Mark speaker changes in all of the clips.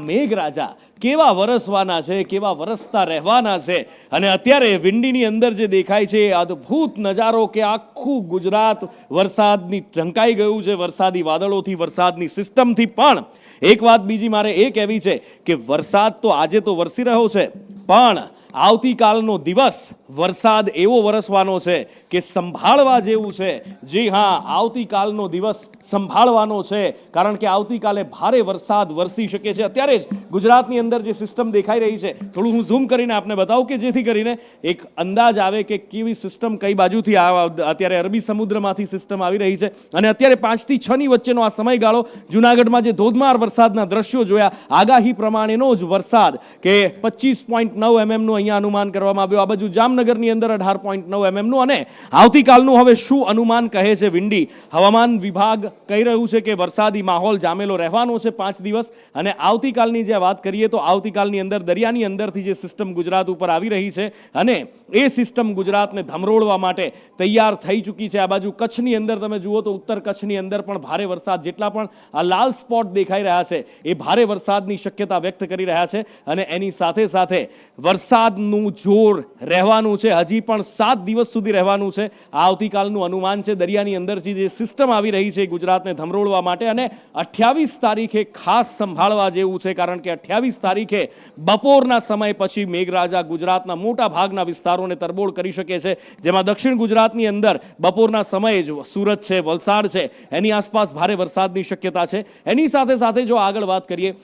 Speaker 1: મેઘરાજા કેવા વરસવાના છે, કેવા વરસતા રહેવાના છે. અને અત્યારે વિંડીની અંદર જે દેખાય છે એ અદ્ભુત નજારો કે આખું ગુજરાત વરસાદની ઢંકાઈ ગયું છે, વરસાદી વાદળોથી, વરસાદની સિસ્ટમથી. પણ એક વાત બીજી મારે એ કહેવી છે કે વરસાદ તો આજે તો વરસી રહ્યો છે, પણ આવતીકાલનો દિવસ વરસાદ એવો વરસવાનો છે કે સંભાળવા જેવું છે. જી હા, આવતીકાલનો દિવસ સંભાળવાનો છે, કારણ કે આવતીકાલે ભારે વરસાદ વરસી શકે છે. અત્યારે જ ગુજરાતની અંદર જે સિસ્ટમ દેખાઈ રહી છે, થોડું હું ઝૂમ કરીને આપને બતાવું કે જેથી કરીને એક અંદાજ આવે કે કેવી સિસ્ટમ કઈ બાજુથી અત્યારે અરબી સમુદ્રમાંથી સિસ્ટમ આવી રહી છે. અને અત્યારે 5 થી 6 ની વચ્ચેનો આ સમયગાળો જૂનાગઢમાં જે ધોધમાર વરસાદના દ્રશ્યો જોયા, આગાહી પ્રમાણેનો જ વરસાદ કે 25.9 mm નું અહીંયા અનુમાન કરવામાં આવ્યું. આ બાજુ જામનગરની અંદર 18.9 mm નું. અને આવતીકાલનું હવે શું અનુમાન કહે છે વિંડી હવામાન વિભાગ કહી રહ્યું છે કે વરસાદી માહોલ જામેલો રહેવાનો છે 5 દિવસ. અને આવતીકાલની જે વાત કરીએ તો આવતીકાલની અંદર દરિયાની અંદરથી જે સિસ્ટમ ગુજરાત ઉપર આવી રહી છે અને એ સિસ્ટમ ગુજરાતને ધમરોળવા માટે તૈયાર થઈ ચૂકી છે. આ બાજુ કચ્છની અંદર તમે જુઓ તો ઉત્તર કચ્છની અંદર પણ ભારે વરસાદ, જેટલા પણ આ લાલ સ્પોટ દેખાઈ રહ્યા છે એ ભારે વરસાદની શક્યતા વ્યક્ત કરી રહ્યા છે. અને એની સાથે સાથે વરસાદનું જોર રહેવાનું છે, હજી પણ 7 દિવસ સુધી રહેવાનું છે. આવતીકાલનું અનુમાન છે. દરિયાની અંદરથી જે સિસ્ટમ આવી રહી છે ગુજરાતને ધમરોળવા માટે. અને 28 તારીખે ખાસ સંભાળવા જેવું છે, કારણ કે 28 તારીખે બપોરના સમય પછી મેઘરાજા ગુજરાતના મોટા ભાગના વિસ્તારોને તરબોળ કરી શકે છે. જેમાં દક્ષિણ ગુજરાતની અંદર બપોરના સમયે જ સુરત છે, વલસાડ છે, એની આસપાસ ભારે વરસાદની શક્યતા છે. એની સાથે સાથે જો આગળ વાત કરીએ,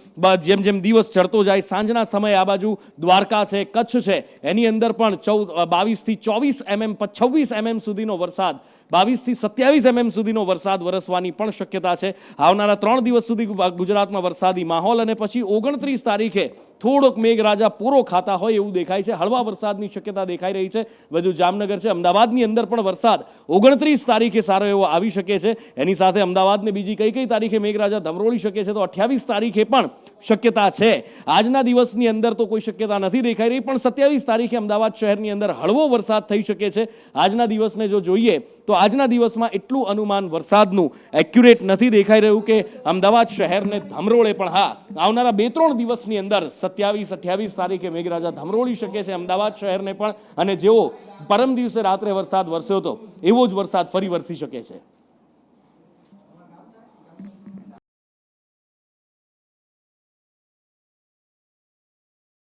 Speaker 1: જેમ જેમ દિવસ ચડતો જાય, સાંજના સમયે આ બાજુ દ્વારકા છે, કચ્છ છે, એની અંદર પણ 22 થી 24 mm, 26 mm સુધીનો વરસાદ, 22 થી 27 mm સુધીનો વરસાદ વરસવાની પણ શક્યતા છે. આવનારા 3 દિવસ સુધી ગુજરાતમાં વરસાદી માહોલ. અને પછી 29 તારીખે થોડોક મેઘરાજા પૂરો ખાતા હોય એવું દેખાય છે. હળવા વરસાદની શક્યતા દેખાઈ રહી છે. બધું જામનગર છે, અમદાવાદની અંદર પણ વરસાદ 29 તારીખે સારો એવો આવી શકે છે. એની સાથે અમદાવાદને બીજી કઈ તારીખે મેઘરાજા ધમરોળી શકે છે તો 28 તારીખે પણ શક્યતા છે. આજના દિવસની અંદર તો કોઈ શક્યતા નથી દેખાઈ રહી, પણ 27 તારીખે અમદાવાદ શહેરની અંદર હળવો વરસાદ થઈ શકે છે. આજના દિવસને જો જોઈએ તો આજના દિવસમાં એટલું અનુમાન વરસાદનું એક્યુરેટ નથી દેખાઈ રહ્યું કે અમદાવાદ શહેરને ધમરોળે. પણ હા, આવનારા 2-3 દિવસની અંદર 27-28 તારીખે મેઘરાજા ધમરોળી શકે છે અમદાવાદ શહેરને પણ. અને જેવો પરમ દિવસે રાત્રે વરસાદ વરસ્યો હતો એવો જ વરસાદ ફરી વરસી શકે છે.